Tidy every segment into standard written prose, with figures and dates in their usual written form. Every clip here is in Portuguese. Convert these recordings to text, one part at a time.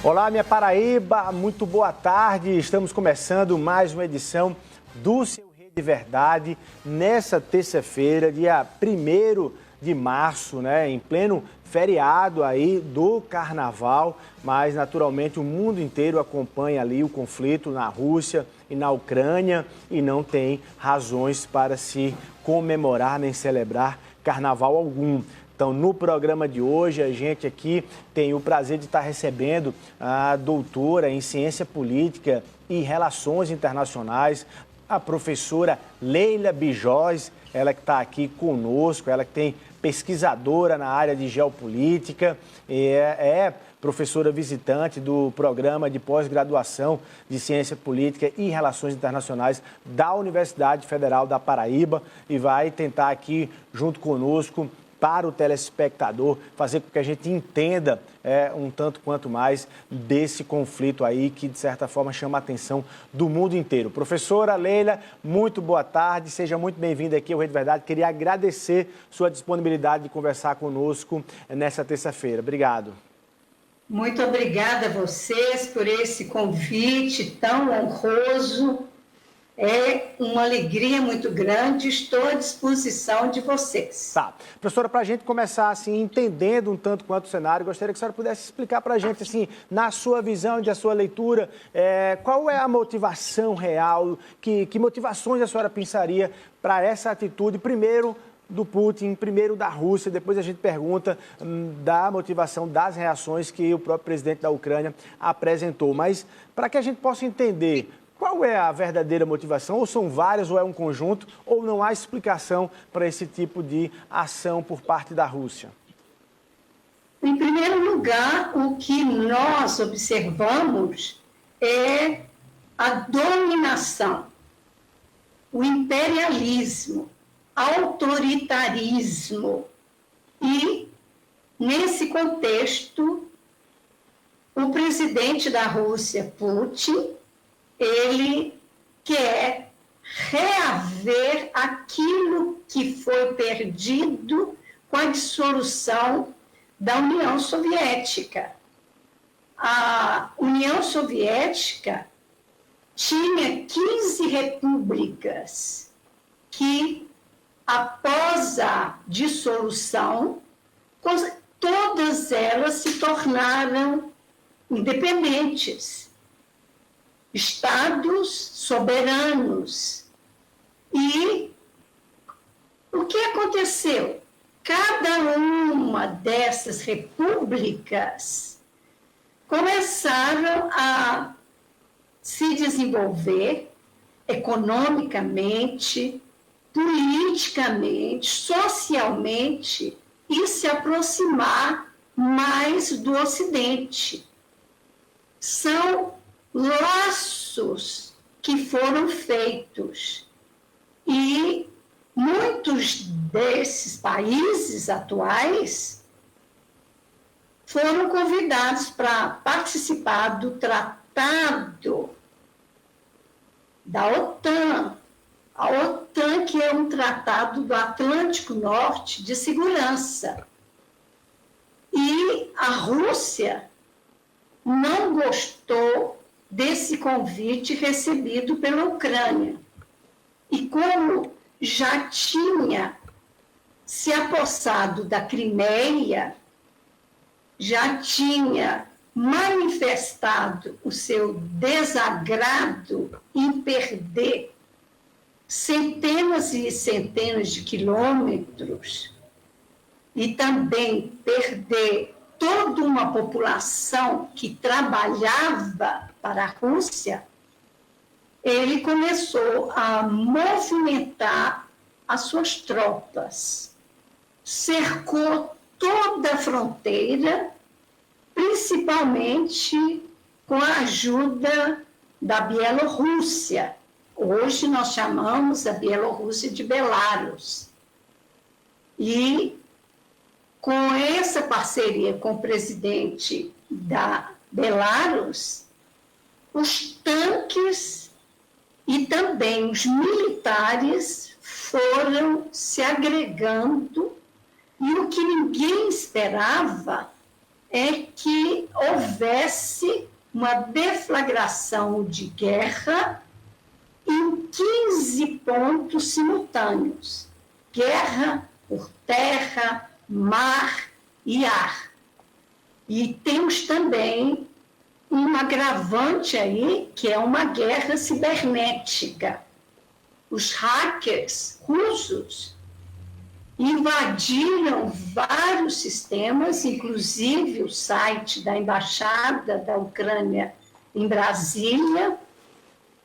Olá, minha Paraíba, muito boa tarde. Estamos começando mais uma edição do Seu Rede Verdade nessa terça-feira, dia 1º de março, né? Em pleno feriado aí do Carnaval, mas naturalmente o mundo inteiro acompanha ali o conflito na Rússia e na Ucrânia e não tem razões para se comemorar nem celebrar Carnaval algum. Então, no programa de hoje, a gente aqui tem o prazer de estar recebendo a doutora em Ciência Política e Relações Internacionais, a professora Leila Bijós, ela que está aqui conosco, ela que tem pesquisadora na área de geopolítica, é professora visitante do programa de pós-graduação de Ciência Política e Relações Internacionais da Universidade Federal da Paraíba e vai tentar aqui, junto conosco, para o telespectador, fazer com que a gente entenda um tanto quanto mais desse conflito aí que, de certa forma, chama a atenção do mundo inteiro. Professora Leila, muito boa tarde, seja muito bem-vinda aqui ao Rede Verdade. Queria agradecer sua disponibilidade de conversar conosco nessa terça-feira. Obrigado. Muito obrigada a vocês por esse convite tão honroso. É uma alegria muito grande, estou à disposição de vocês. Tá. Professora, para a gente começar assim, entendendo um tanto quanto o cenário, gostaria que a senhora pudesse explicar para a gente, assim, na sua visão e da sua leitura, qual é a motivação real, que motivações a senhora pensaria para essa atitude, primeiro do Putin, primeiro da Rússia, depois a gente pergunta da motivação das reações que o próprio presidente da Ucrânia apresentou. Mas para que a gente possa entender qual é a verdadeira motivação? Ou são várias, ou é um conjunto, ou não há explicação para esse tipo de ação por parte da Rússia? Em primeiro lugar, o que nós observamos é a dominação, o imperialismo, autoritarismo. E, nesse contexto, o presidente da Rússia, Putin, ele quer reaver aquilo que foi perdido com a dissolução da União Soviética. A União Soviética tinha 15 repúblicas que, após a dissolução, todas elas se tornaram independentes. Estados soberanos. E o que aconteceu? Cada uma dessas repúblicas começaram a se desenvolver economicamente, politicamente, socialmente e se aproximar mais do Ocidente. São laços que foram feitos e muitos desses países atuais foram convidados para participar do Tratado da OTAN. A OTAN, que é um tratado do Atlântico Norte de segurança. E a Rússia não gostou desse convite recebido pela Ucrânia. E como já tinha se apossado da Crimeia, já tinha manifestado o seu desagrado em perder centenas e centenas de quilômetros e também perder toda uma população que trabalhava para a Rússia, ele começou a movimentar as suas tropas, cercou toda a fronteira, principalmente com a ajuda da Bielorrússia. Hoje nós chamamos a Bielorrússia de Belarus. E com essa parceria com o presidente da Belarus, os tanques e também os militares foram se agregando, e o que ninguém esperava é que houvesse uma deflagração de guerra em 15 pontos simultâneos. Guerra por terra, mar e ar. E temos também um agravante aí, que é uma guerra cibernética. Os hackers russos invadiram vários sistemas, inclusive o site da Embaixada da Ucrânia em Brasília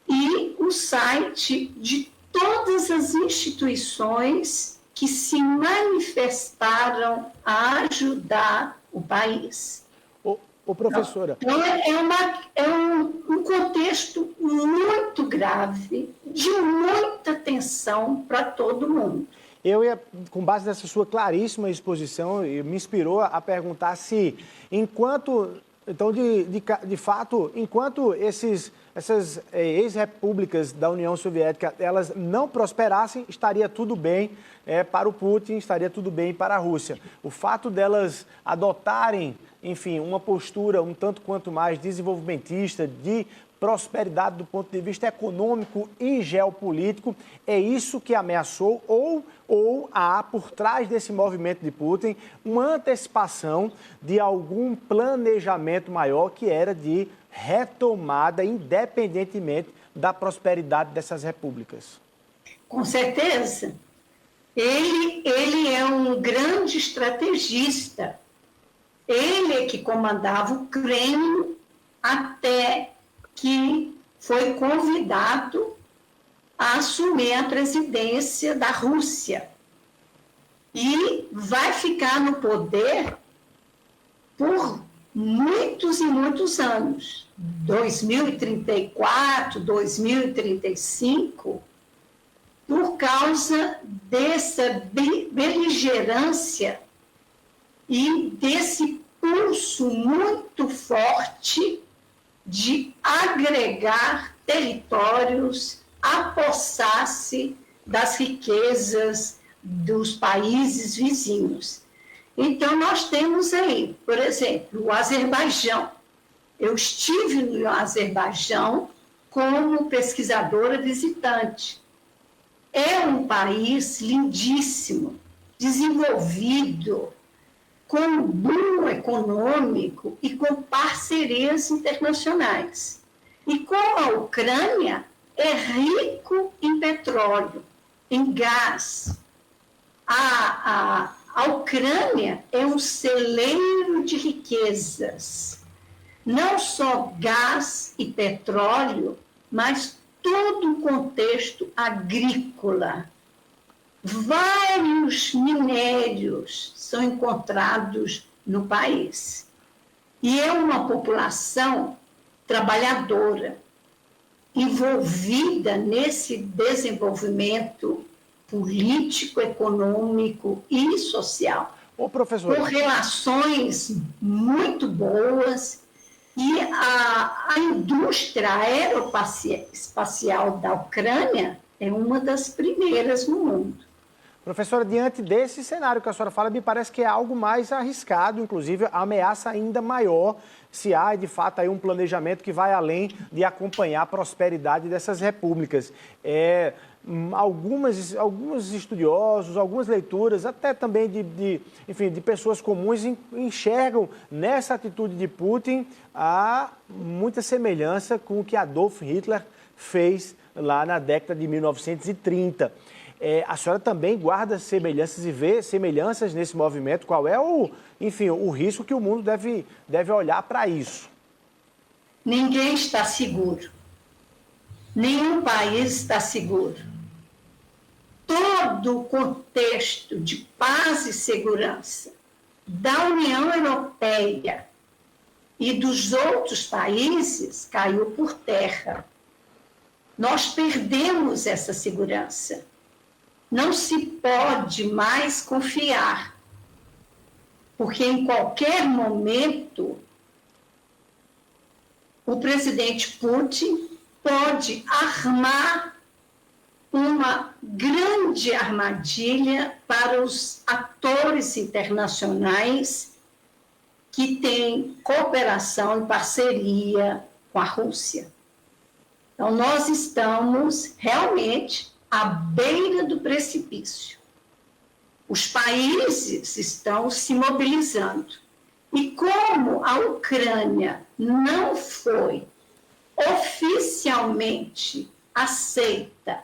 e o site de todas as instituições que se manifestaram a ajudar o país. Professora... Então, é um contexto muito grave, de muita tensão para todo mundo. Eu ia, com base nessa sua claríssima exposição, me inspirou a perguntar se, enquanto, então, de fato, enquanto essas ex-repúblicas da União Soviética, elas não prosperassem, estaria tudo bem para o Putin, estaria tudo bem para a Rússia. O fato delas adotarem, enfim, uma postura um tanto quanto mais desenvolvimentista, de prosperidade do ponto de vista econômico e geopolítico, é isso que ameaçou ou há por trás desse movimento de Putin uma antecipação de algum planejamento maior que era de retomada independentemente da prosperidade dessas repúblicas? Com certeza. Ele é um grande estrategista. Ele é que comandava o Kremlin até que foi convidado a assumir a presidência da Rússia. E vai ficar no poder por muitos e muitos anos. 2034, 2035, por causa dessa beligerância e desse pulso muito forte de agregar territórios, apossar-se das riquezas dos países vizinhos. Então, nós temos aí, por exemplo, o Azerbaijão. Eu estive no Azerbaijão como pesquisadora visitante. É um país lindíssimo, desenvolvido, com um boom econômico e com parcerias internacionais. E como a Ucrânia é rico em petróleo, em gás, a Ucrânia é um celeiro de riquezas, não só gás e petróleo, mas todo o contexto agrícola. Vários minérios são encontrados no país. E é uma população trabalhadora, envolvida nesse desenvolvimento político, econômico e social. Ô, professora, com relações muito boas, e a indústria aeroespacial da Ucrânia é uma das primeiras no mundo. Professora, diante desse cenário que a senhora fala, me parece que é algo mais arriscado, inclusive a ameaça ainda maior, se há de fato aí um planejamento que vai além de acompanhar a prosperidade dessas repúblicas. Alguns estudiosos, algumas leituras, até também de pessoas comuns, enxergam nessa atitude de Putin muita semelhança com o que Adolf Hitler fez lá na década de 1930. A senhora também guarda semelhanças e vê semelhanças nesse movimento? Qual é o risco que o mundo deve olhar para isso? Ninguém está seguro. Nenhum país está seguro. Todo o contexto de paz e segurança da União Europeia e dos outros países caiu por terra. Nós perdemos essa segurança. Não se pode mais confiar, porque em qualquer momento o presidente Putin pode armar uma grande armadilha para os atores internacionais que tem cooperação e parceria com a Rússia. Então, nós estamos realmente à beira do precipício. Os países estão se mobilizando. E como a Ucrânia não foi oficialmente aceita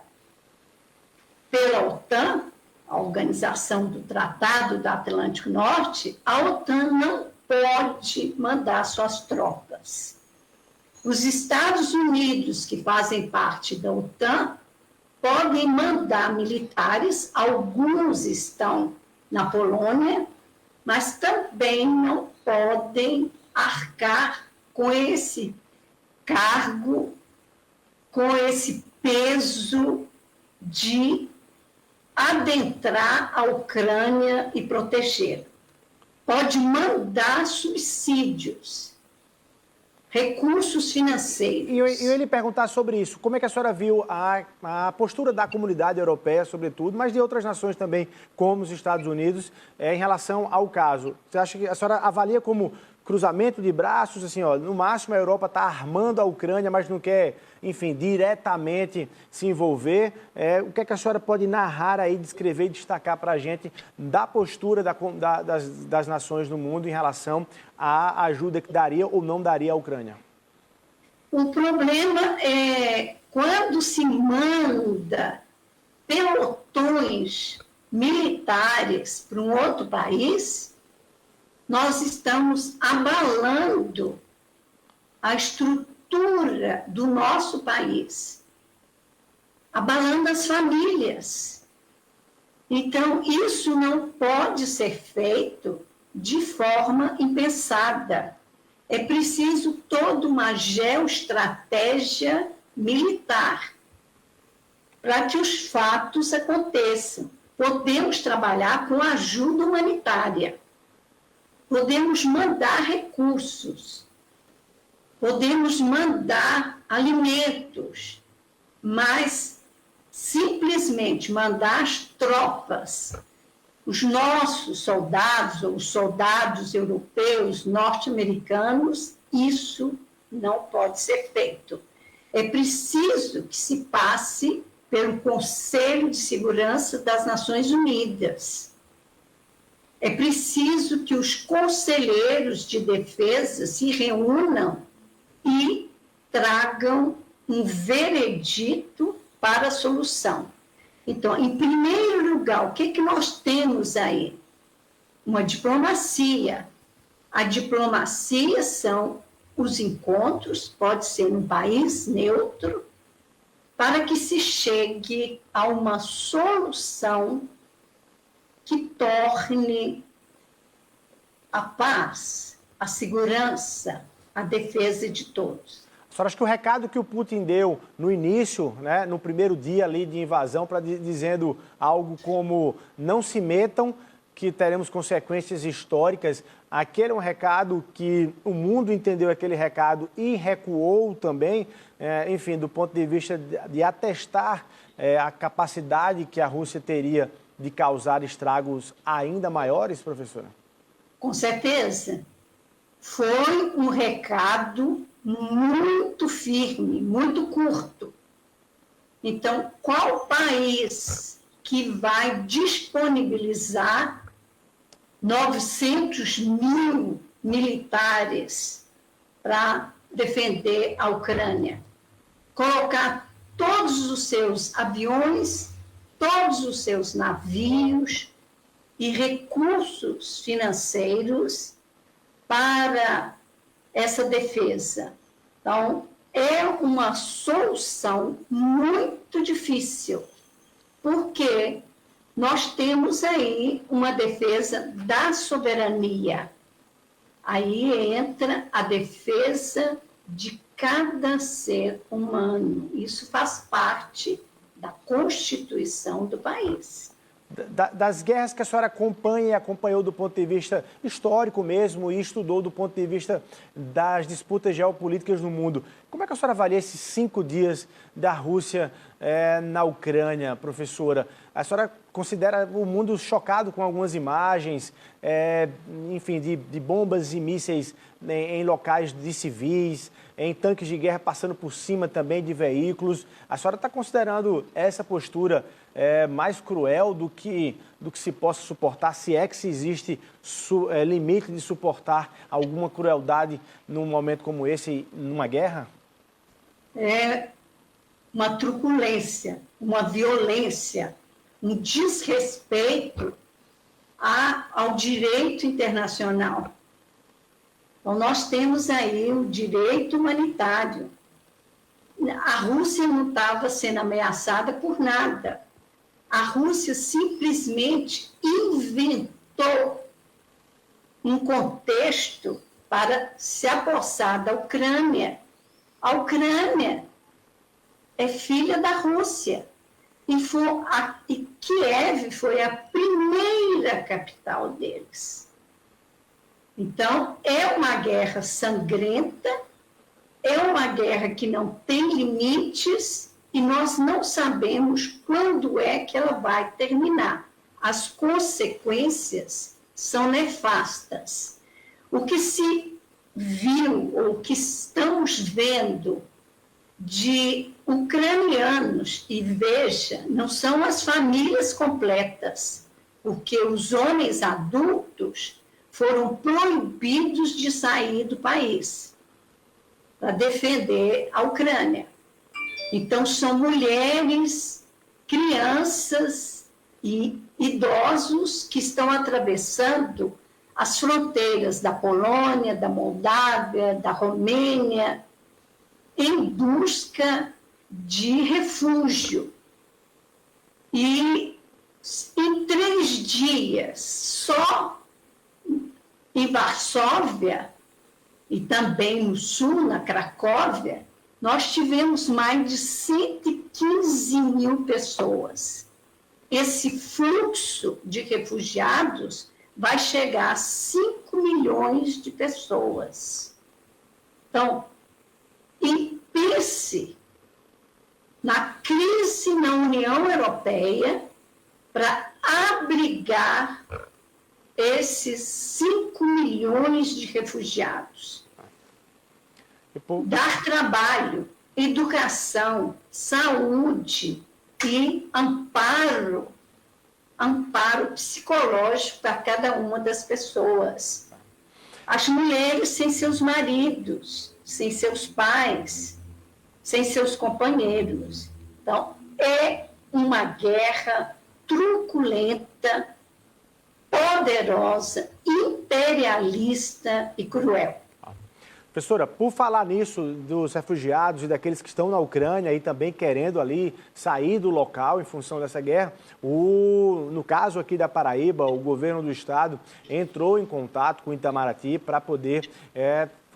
pela OTAN, a Organização do Tratado do Atlântico Norte, a OTAN não pode mandar suas tropas. Os Estados Unidos, que fazem parte da OTAN, podem mandar militares, alguns estão na Polônia, mas também não podem arcar com esse cargo, com esse peso de adentrar a Ucrânia e proteger. Pode mandar subsídios, recursos financeiros. E eu ia lhe perguntar sobre isso. Como é que a senhora viu a postura da comunidade europeia, sobretudo, mas de outras nações também, como os Estados Unidos, em relação ao caso? Você acha que a senhora avalia como cruzamento de braços, assim, ó, no máximo a Europa está armando a Ucrânia, mas não quer, enfim, diretamente se envolver? O que é que a senhora pode narrar aí, descrever e destacar para a gente da postura das nações no mundo em relação à ajuda que daria ou não daria à Ucrânia? O problema é quando se manda pelotões militares para um outro país, nós estamos abalando a estrutura do nosso país, abalando as famílias. Então, isso não pode ser feito de forma impensada. É preciso toda uma geoestratégia militar para que os fatos aconteçam. Podemos trabalhar com ajuda humanitária. Podemos mandar recursos, podemos mandar alimentos, mas simplesmente mandar as tropas, os nossos soldados, ou os soldados europeus, norte-americanos, isso não pode ser feito. É preciso que se passe pelo Conselho de Segurança das Nações Unidas. É preciso que os conselheiros de defesa se reúnam e tragam um veredito para a solução. Então, em primeiro lugar, o que nós temos aí? Uma diplomacia. A diplomacia são os encontros, pode ser num país neutro, para que se chegue a uma solução que torne a paz, a segurança, a defesa de todos. A senhora acha que o recado que o Putin deu no início, né, no primeiro dia ali de invasão, dizendo algo como não se metam, que teremos consequências históricas, aquele é um recado que o mundo entendeu aquele recado e recuou também, enfim, do ponto de vista de atestar a capacidade que a Rússia teria de causar estragos ainda maiores, professora? Com certeza. Foi um recado muito firme, muito curto. Então, qual país que vai disponibilizar 900 mil militares para defender a Ucrânia? Colocar todos os seus aviões, todos os seus navios e recursos financeiros para essa defesa. Então, é uma solução muito difícil, porque nós temos aí uma defesa da soberania. Aí entra a defesa de cada ser humano. Isso faz parte da Constituição do país. Das guerras que a senhora acompanha e acompanhou do ponto de vista histórico mesmo e estudou do ponto de vista das disputas geopolíticas no mundo, como é que a senhora avalia esses 5 dias da Rússia na Ucrânia, professora? A senhora considera o mundo chocado com algumas imagens, enfim, de bombas e mísseis em locais de civis, em tanques de guerra passando por cima também de veículos. A senhora está considerando essa postura mais cruel do que se possa suportar, se é que se existe limite de suportar alguma crueldade num momento como esse, numa guerra? É uma truculência, uma violência, um desrespeito ao direito internacional. Então, nós temos aí o direito humanitário. A Rússia não estava sendo ameaçada por nada. A Rússia simplesmente inventou um contexto para se apossar da Ucrânia. A Ucrânia é filha da Rússia. E Kiev foi a primeira capital deles. Então, é uma guerra sangrenta, é uma guerra que não tem limites e nós não sabemos quando é que ela vai terminar. As consequências são nefastas. O que se viu, ou o que estamos vendo de ucranianos, e veja, não são as famílias completas, porque os homens adultos foram proibidos de sair do país para defender a Ucrânia. Então, são mulheres, crianças e idosos que estão atravessando as fronteiras da Polônia, da Moldávia, da Romênia, em busca de refúgio. E em 3 dias, só em Varsóvia, e também no sul, na Cracóvia, nós tivemos mais de 115 mil pessoas. Esse fluxo de refugiados vai chegar a 5 milhões de pessoas. Então, e pense na crise na União Europeia para abrigar esses 5 milhões de refugiados. Dar trabalho, educação, saúde e amparo psicológico para cada uma das pessoas. As mulheres sem seus maridos, sem seus pais, sem seus companheiros. Então, é uma guerra truculenta, poderosa, imperialista e cruel. Professora, por falar nisso dos refugiados e daqueles que estão na Ucrânia e também querendo ali sair do local em função dessa guerra, no caso aqui da Paraíba, o governo do estado entrou em contato com o Itamaraty para poder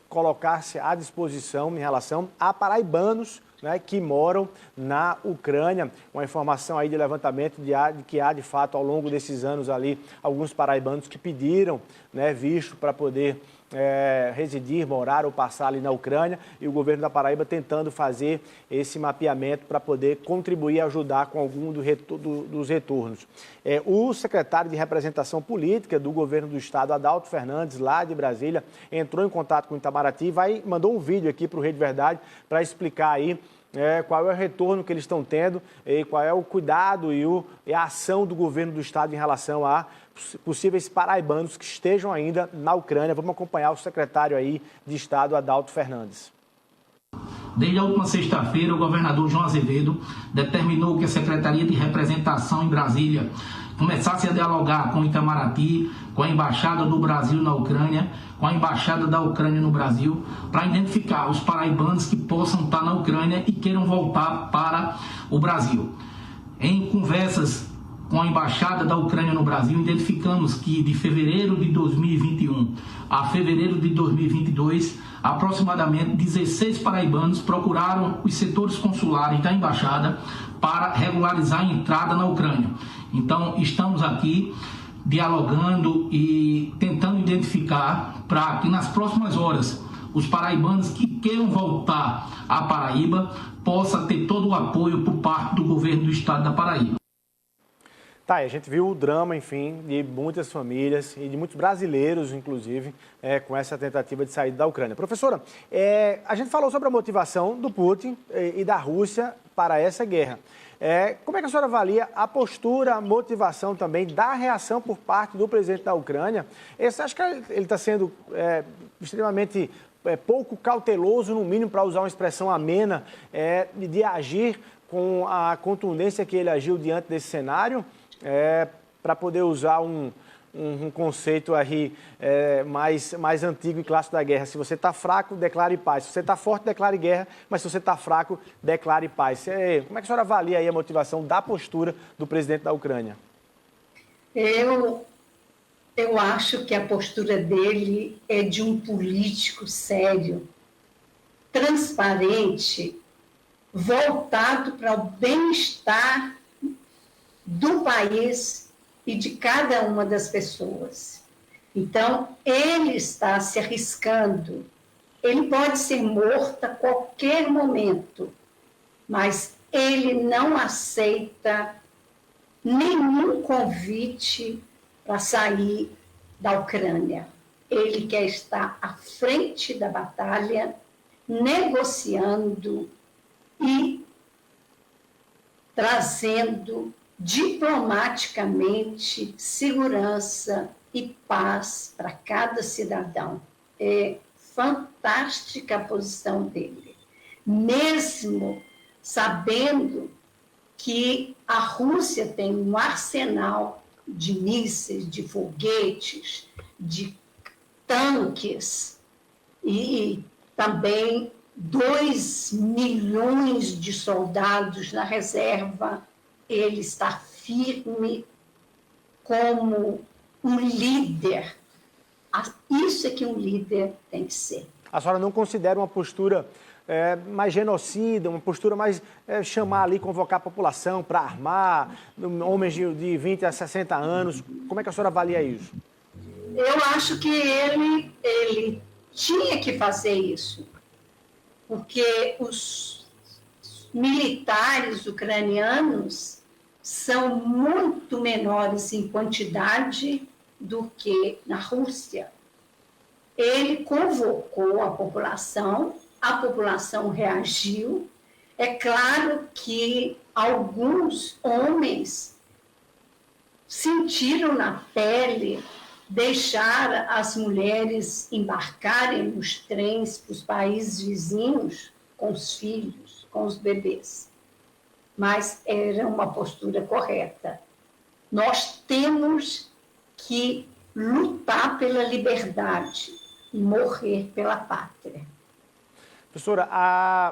colocar-se à disposição em relação a paraibanos, né, que moram na Ucrânia. Uma informação aí de levantamento de que há, de fato, ao longo desses anos ali, alguns paraibanos que pediram, né, visto para poder residir, morar ou passar ali na Ucrânia, e o governo da Paraíba tentando fazer esse mapeamento para poder contribuir e ajudar com algum dos retornos. O secretário de representação política do governo do estado, Adalto Fernandes, lá de Brasília, entrou em contato com o Itamaraty e mandou um vídeo aqui para o Rede Verdade para explicar aí qual é o retorno que eles estão tendo e qual é o cuidado e a ação do governo do estado em relação a possíveis paraibanos que estejam ainda na Ucrânia. Vamos acompanhar o secretário aí de Estado, Adalto Fernandes. Desde a última sexta-feira, o governador João Azevedo determinou que a Secretaria de Representação em Brasília começasse a dialogar com o Itamaraty, com a Embaixada do Brasil na Ucrânia, com a Embaixada da Ucrânia no Brasil, para identificar os paraibanos que possam estar na Ucrânia e queiram voltar para o Brasil. Em conversas com a Embaixada da Ucrânia no Brasil, identificamos que de fevereiro de 2021 a fevereiro de 2022, aproximadamente 16 paraibanos procuraram os setores consulares da Embaixada para regularizar a entrada na Ucrânia. Então, estamos aqui dialogando e tentando identificar para que nas próximas horas os paraibanos que queiram voltar à Paraíba possam ter todo o apoio por parte do governo do estado da Paraíba. Tá, e a gente viu o drama, enfim, de muitas famílias e de muitos brasileiros, inclusive, com essa tentativa de saída da Ucrânia. Professora, a gente falou sobre a motivação do Putin e da Rússia para essa guerra. Como é que a senhora avalia a postura, a motivação também da reação por parte do presidente da Ucrânia? Você acha que ele está sendo extremamente pouco cauteloso, no mínimo, para usar uma expressão amena, de agir com a contundência que ele agiu diante desse cenário? Para poder usar um conceito aí mais antigo e clássico da guerra. Se você está fraco, declare paz. Se você está forte, declare guerra. Mas se você está fraco, declare paz. Como é que a senhora avalia aí a motivação da postura do presidente da Ucrânia? Eu acho que a postura dele é de um político sério, transparente, voltado para o bem-estar do país e de cada uma das pessoas. Então, ele está se arriscando. Ele pode ser morto a qualquer momento, mas ele não aceita nenhum convite para sair da Ucrânia. Ele quer estar à frente da batalha, negociando e trazendo diplomaticamente segurança e paz para cada cidadão. É fantástica a posição dele, mesmo sabendo que a Rússia tem um arsenal de mísseis, de foguetes, de tanques e também 2 milhões de soldados na reserva. Ele está firme como um líder. Isso é que um líder tem que ser. A senhora não considera uma postura mais genocida, uma postura mais chamar ali, convocar a população para armar, homens de 20 a 60 anos? Como é que a senhora avalia isso? Eu acho que ele tinha que fazer isso, porque os militares ucranianos são muito menores em quantidade do que na Rússia. Ele convocou a população reagiu. É claro que alguns homens sentiram na pele deixar as mulheres embarcarem nos trens para os países vizinhos com os filhos, com os bebês. Mas era uma postura correta. Nós temos que lutar pela liberdade e morrer pela pátria. Professora,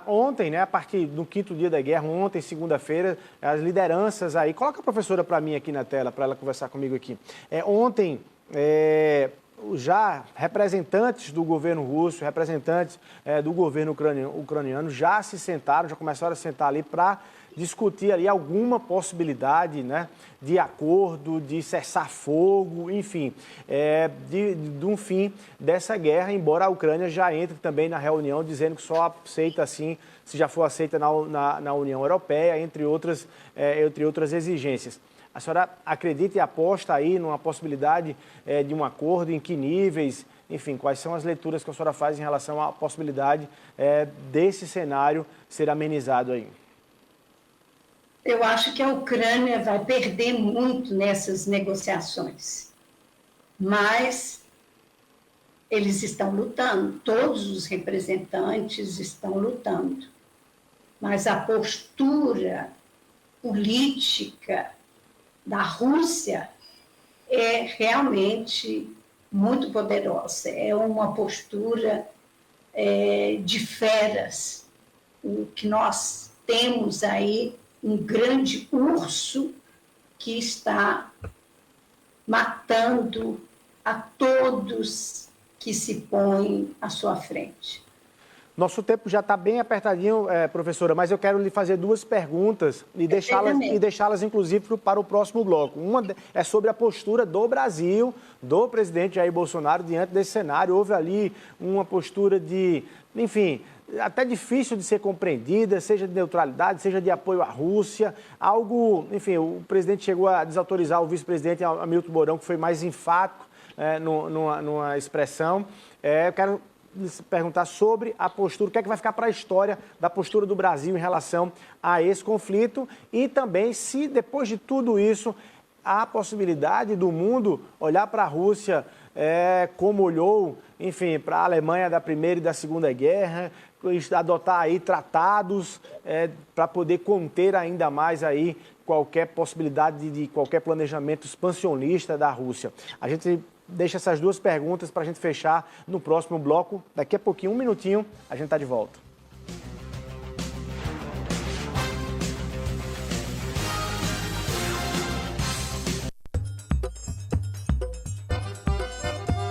ontem, a partir do 5º dia da guerra, ontem, segunda-feira, as lideranças aí... Coloca a professora para mim aqui na tela, para ela conversar comigo aqui. Ontem, já representantes do governo russo, representantes do governo ucraniano já se sentaram, já começaram a sentar ali para discutir ali alguma possibilidade, de acordo, de cessar fogo, enfim, de um fim dessa guerra, embora a Ucrânia já entre também na reunião dizendo que só aceita assim, se já for aceita na União Europeia, entre outras exigências. A senhora acredita e aposta aí numa possibilidade de um acordo, em que níveis, enfim, quais são as leituras que a senhora faz em relação à possibilidade desse cenário ser amenizado aí? Eu acho que a Ucrânia vai perder muito nessas negociações, mas eles estão lutando, todos os representantes estão lutando, mas a postura política da Rússia é realmente muito poderosa, é uma postura de feras. O que nós temos aí, um grande urso que está matando a todos que se põem à sua frente. Nosso tempo já está bem apertadinho, professora, mas eu quero lhe fazer 2 perguntas e deixá-las, inclusive, para o próximo bloco. Uma é sobre a postura do Brasil, do presidente Jair Bolsonaro, diante desse cenário. Houve ali uma postura de, enfim, até difícil de ser compreendida, seja de neutralidade, seja de apoio à Rússia, algo, enfim, o presidente chegou a desautorizar o vice-presidente Hamilton Mourão, que foi mais enfático numa expressão. Eu quero perguntar sobre a postura, o que é que vai ficar para a história da postura do Brasil em relação a esse conflito e também se, depois de tudo isso, há a possibilidade do mundo olhar para a Rússia como olhou, enfim, para a Alemanha da Primeira e da Segunda Guerra, adotar aí tratados para poder conter ainda mais aí qualquer possibilidade de qualquer planejamento expansionista da Rússia. A gente deixa essas duas perguntas para a gente fechar no próximo bloco. Daqui a pouquinho, um minutinho, a gente está de volta.